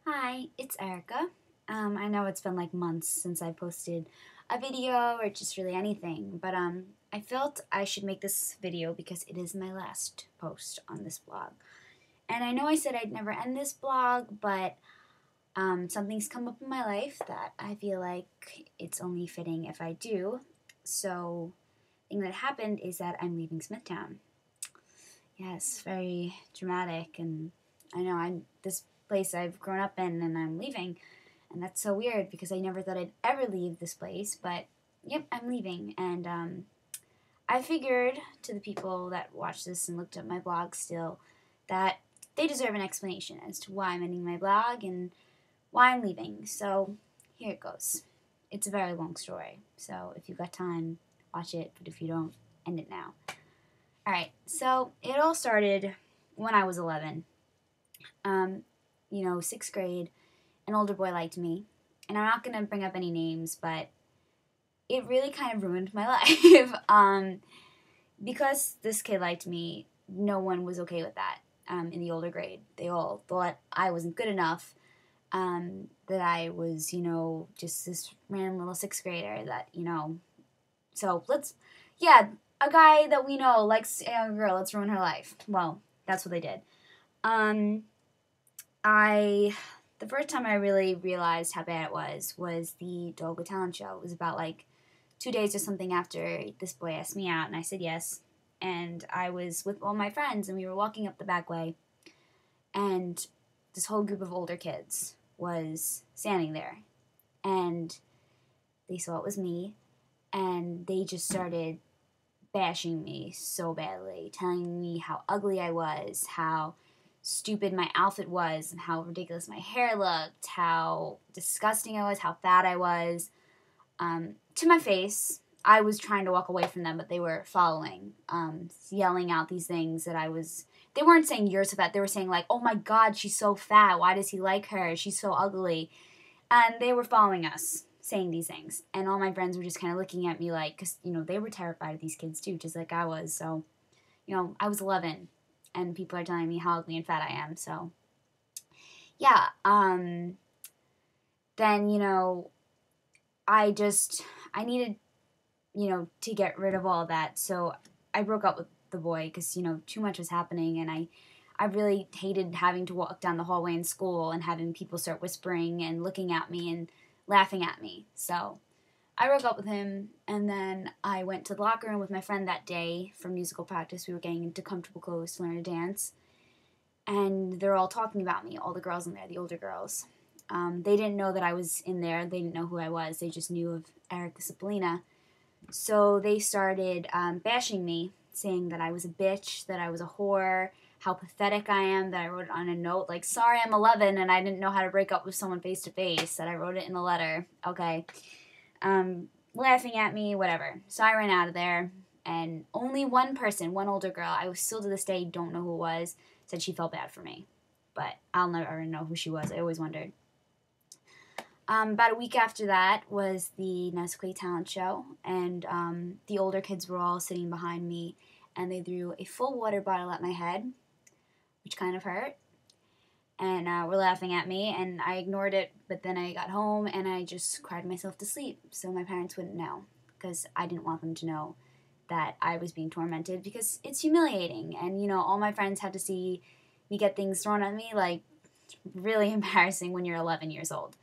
Hi, it's Erica. I know it's been like months since I posted a video or just really anything, but I felt I should make this video because it is my last post on this blog. And I know I said I'd never end this blog, but something's come up in my life that I feel like it's only fitting if I do. So, the thing that happened is that I'm leaving Smithtown. Yes, very dramatic, and I know this place I've grown up in, and I'm leaving, and that's so weird because I never thought I'd ever leave this place. But yep, I'm leaving, and I figured to the people that watched this and looked at my blog still that they deserve an explanation as to why I'm ending my blog and why I'm leaving. So here it goes. It's a very long story, so if you've got time, watch it. But if you don't, end it now. Alright, so it all started when I was 11. Sixth grade, an older boy liked me. And I'm not going to bring up any names, but it really kind of ruined my life. Because this kid liked me, no one was okay with that in the older grade. They all thought I wasn't good enough, that I was, just this random little sixth grader that, So a guy that we know likes a young girl, let's ruin her life. Well, that's what they did. The first time I really realized how bad it was the Dog with Talent show. It was about like 2 days or something after this boy asked me out, and I said yes. And I was with all my friends, and we were walking up the back way, and this whole group of older kids was standing there, and they saw it was me, and they just started bashing me so badly, telling me how ugly I was, how stupid my outfit was, and how ridiculous my hair looked, how disgusting I was, how fat I was. To my face, I was trying to walk away from them, but they were following, yelling out these things that they weren't saying you're so fat, they were saying like, oh my god, she's so fat, why does he like her, she's so ugly. And they were following us, saying these things. And all my friends were just kind of looking at me like, because, they were terrified of these kids too, just like I was. So, I was 11, and people are telling me how ugly and fat I am. So, yeah. Then, I needed, to get rid of all that. So I broke up with the boy because, too much was happening, and I really hated having to walk down the hallway in school and having people start whispering and looking at me and laughing at me. So I broke up with him, and then I went to the locker room with my friend that day for musical practice. We were getting into comfortable clothes to learn to dance, and they're all talking about me, all the girls in there, the older girls. They didn't know that I was in there. They didn't know who I was. They just knew of Erica Cipollina. So they started bashing me, saying that I was a bitch, that I was a whore, how pathetic I am, that I wrote it on a note, like, sorry, I'm 11 and I didn't know how to break up with someone face to face, that I wrote it in a letter. Okay. Laughing at me, whatever. So I ran out of there, and only one person, one older girl, I still to this day don't know who it was, said she felt bad for me. But I'll never know who she was. I always wondered. About a week after that was the Nesquik talent show, and the older kids were all sitting behind me, and they threw a full water bottle at my head, which kind of hurt, and were laughing at me, and I ignored it, but then I got home, and I just cried myself to sleep, so my parents wouldn't know, because I didn't want them to know that I was being tormented, because it's humiliating, and, all my friends had to see me get things thrown at me, like, really embarrassing when you're 11 years old.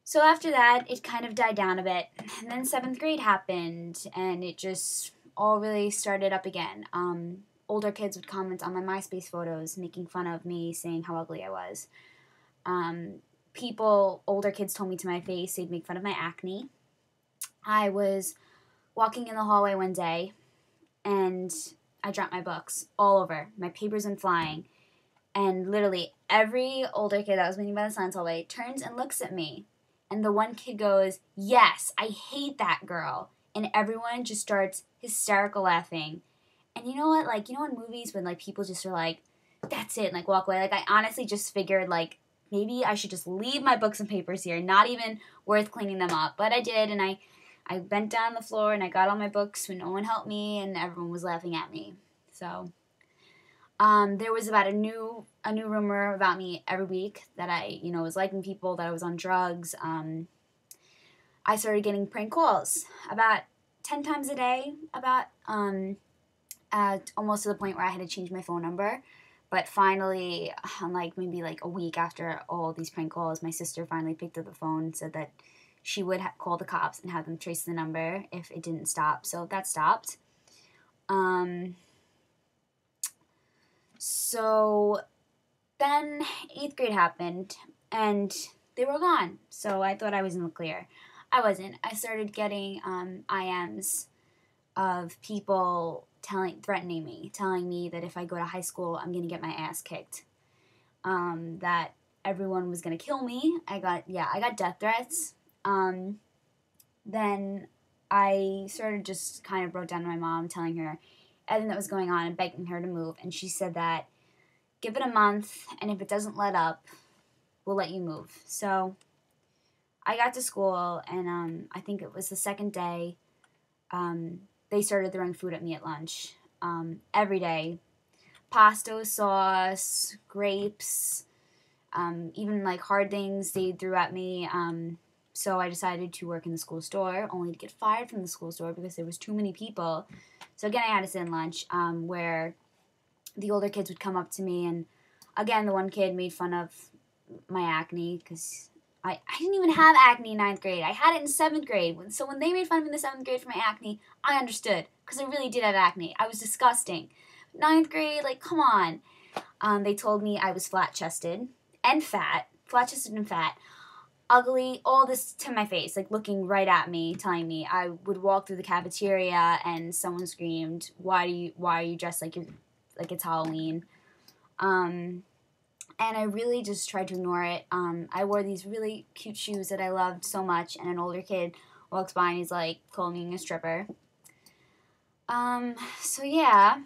So after that, it kind of died down a bit, and then 7th grade happened, and it just all really started up again. Older kids would comment on my MySpace photos, making fun of me, saying how ugly I was. Older kids told me to my face, they'd make fun of my acne. I was walking in the hallway one day, and I dropped my books all over. My papers went flying, and literally every older kid that was waiting by the science hallway turns and looks at me. And the one kid goes, yes, I hate that girl. And everyone just starts hysterical laughing. And you know what? Like, in movies when, like, people just are like, that's it, and, like, walk away. Like, I honestly just figured, like, maybe I should just leave my books and papers here. Not even worth cleaning them up. But I did, and I bent down on the floor, and I got all my books when no one helped me, and everyone was laughing at me. So There was about a new rumor about me every week that I, was liking people, that I was on drugs. I started getting prank calls about 10 times a day, about almost to the point where I had to change my phone number. But finally, maybe a week after all these prank calls, my sister finally picked up the phone and said that she would call the cops and have them trace the number if it didn't stop. So that stopped. So then 8th grade happened, and they were gone. So I thought I was in the clear. I wasn't. I started getting IMs of people threatening me, telling me that if I go to high school, I'm going to get my ass kicked. That everyone was going to kill me. I got death threats. Then I sort of just kind of wrote down to my mom, telling her everything that was going on and begging her to move. And she said that give it a month, and if it doesn't let up, we'll let you move. So I got to school, and I think it was the second day, they started throwing food at me at lunch. Every day. Pasta sauce, grapes, even hard things they threw at me. So I decided to work in the school store, only to get fired from the school store because there was too many people. So again, I had to sit in lunch, where the older kids would come up to me, and again, the one kid made fun of my acne because I didn't even have acne in 9th grade. I had it in 7th grade. So when they made fun of me in the 7th grade for my acne, I understood because I really did have acne. I was disgusting. 9th grade, come on. They told me I was flat-chested and fat, flat-chested and fat, ugly, all this to my face, looking right at me, telling me. I would walk through the cafeteria and someone screamed, why are you dressed like it's Halloween? And I really just tried to ignore it. I wore these really cute shoes that I loved so much, and an older kid walks by and he's calling me a stripper. So yeah.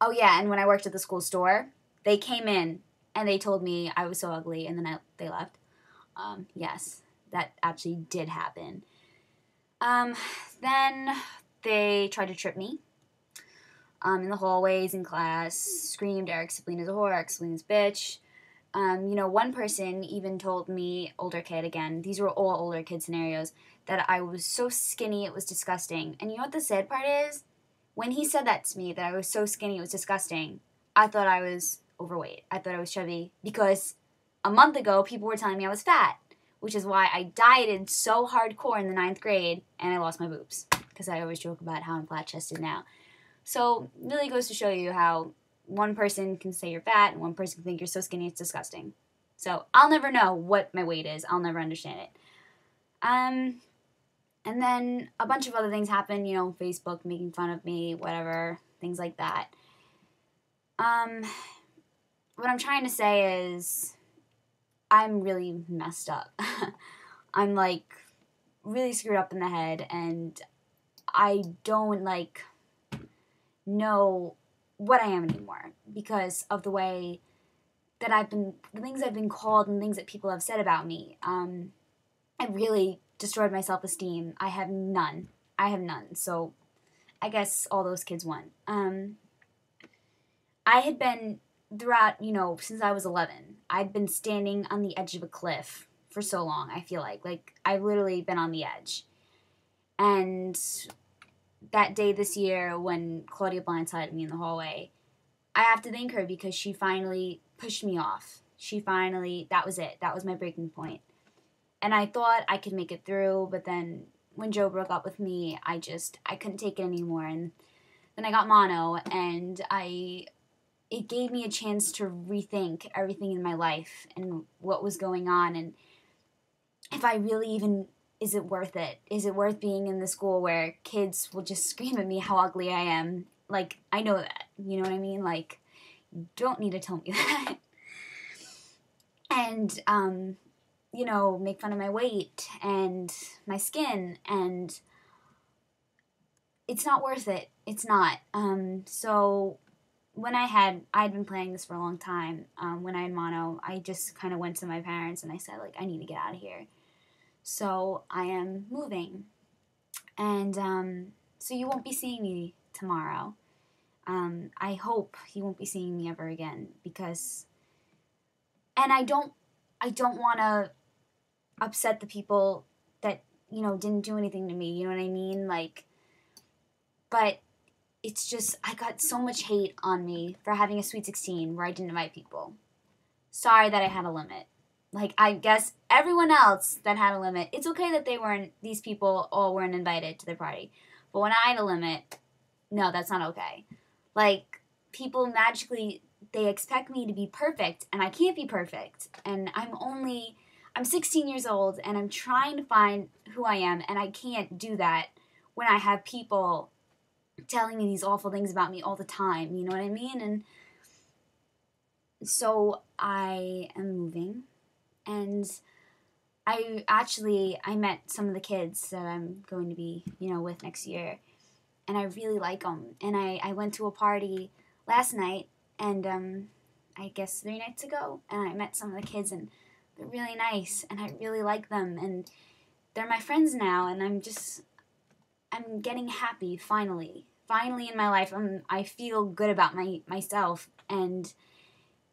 Oh yeah, and when I worked at the school store, they came in and they told me I was so ugly, and then they left. Yes, that actually did happen. Then they tried to trip me. In the hallways, in class, screamed, Eric Sablina's a whore, Eric Sablina's a bitch. One person even told me, older kid again, these were all older kid scenarios, that I was so skinny it was disgusting. And you know what the sad part is? When he said that to me, that I was so skinny it was disgusting, I thought I was overweight. I thought I was chubby because a month ago people were telling me I was fat, which is why I dieted so hardcore in the 9th grade and I lost my boobs because I always joke about how I'm flat-chested now. So it really goes to show you how one person can say you're fat and one person can think you're so skinny it's disgusting. So I'll never know what my weight is. I'll never understand it. And then a bunch of other things happened, Facebook making fun of me, whatever, things like that. What I'm trying to say is I'm really messed up. I'm really screwed up in the head, and I don't know what I am anymore because of the way that the things I've been called and things that people have said about me. I really destroyed my self-esteem. I have none. So I guess all those kids won. I had been throughout, since I was 11, I'd been standing on the edge of a cliff for so long, I feel like I've literally been on the edge. And that day this year when Claudia blindsided me in the hallway, I have to thank her because she finally pushed me off. That was it. That was my breaking point. And I thought I could make it through, but then when Joe broke up with me, I couldn't take it anymore. And then I got mono, and it gave me a chance to rethink everything in my life and what was going on, and if I really even, is it worth it? Is it worth being in the school where kids will just scream at me how ugly I am? I know that. You know what I mean? You don't need to tell me that. And, make fun of my weight and my skin, and it's not worth it. It's not. So when I'd been planning this for a long time, when I had mono, I just kind of went to my parents and I said, I need to get out of here. So I am moving. And so you won't be seeing me tomorrow. I hope he won't be seeing me ever again, because, and I don't want to upset the people that, didn't do anything to me, you know what I mean? Like, but it's just, I got so much hate on me for having a Sweet 16 where I didn't invite people. Sorry that I had a limit. Like, I guess everyone else that had a limit, it's okay that these people all weren't invited to the party. But when I had a limit, no, that's not okay. Like, people magically, they expect me to be perfect, and I can't be perfect. And I'm 16 years old, and I'm trying to find who I am, and I can't do that when I have people telling me these awful things about me all the time, you know what I mean? And so I am moving, and I met some of the kids that I'm going to be, with next year, and I really like them. And I went to a party last night, and I guess 3 nights ago, and I met some of the kids, and they're really nice, and I really like them, and they're my friends now, and I'm getting happy finally in my life. I feel good about myself, and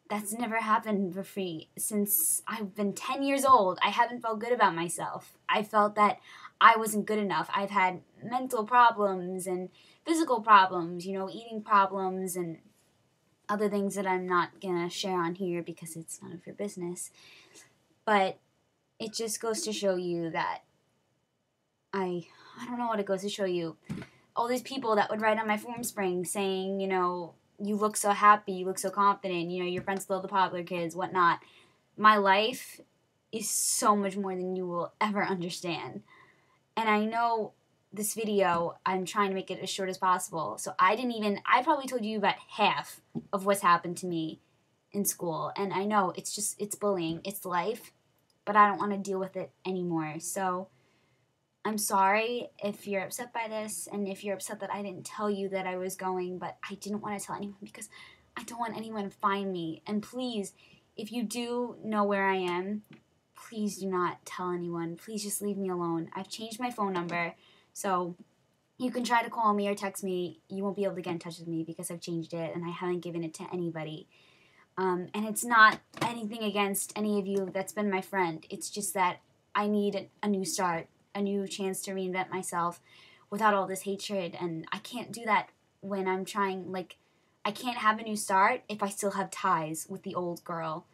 that's never happened for free since I've been 10 years old. I haven't felt good about myself. I felt that I wasn't good enough. I've had mental problems and physical problems, eating problems and other things that I'm not going to share on here because it's none of your business. But it just goes to show you that I don't know what it goes to show you. All these people that would write on my form spring saying, you look so happy, you look so confident, your friends still the popular kids, whatnot. My life is so much more than you will ever understand. And I know this video, I'm trying to make it as short as possible. So I probably told you about half of what's happened to me in school. And I know it's bullying, it's life, but I don't want to deal with it anymore. So I'm sorry if you're upset by this, and if you're upset that I didn't tell you that I was going, but I didn't want to tell anyone because I don't want anyone to find me. And please, if you do know where I am, please do not tell anyone. Please just leave me alone. I've changed my phone number, so you can try to call me or text me. You won't be able to get in touch with me because I've changed it, and I haven't given it to anybody. And it's not anything against any of you that's been my friend. It's just that I need a new start, a new chance to reinvent myself without all this hatred, and I can't do that when I'm trying, I can't have a new start if I still have ties with the old girl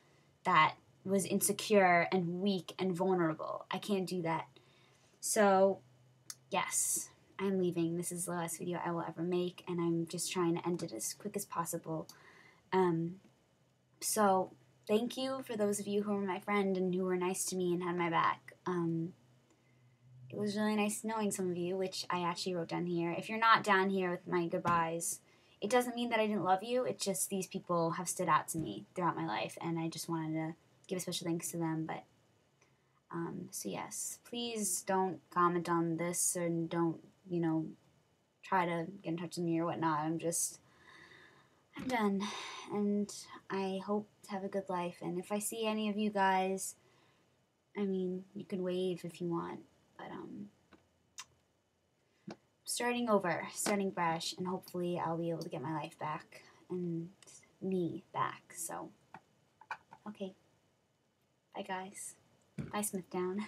that was insecure and weak and vulnerable. I can't do that. So, yes, I'm leaving. This is the last video I will ever make, and I'm just trying to end it as quick as possible. So, thank you for those of you who were my friend and who were nice to me and had my back. It was really nice knowing some of you, which I actually wrote down here. If you're not down here with my goodbyes, it doesn't mean that I didn't love you. It's just these people have stood out to me throughout my life, and I just wanted to give a special thanks to them. But, so yes, please don't comment on this, or don't, try to get in touch with me or whatnot. I'm done, and I hope to have a good life. And if I see any of you guys, you can wave if you want. But starting over, starting fresh, and hopefully I'll be able to get my life back and me back. So, okay. Bye, guys. Bye, Smithtown.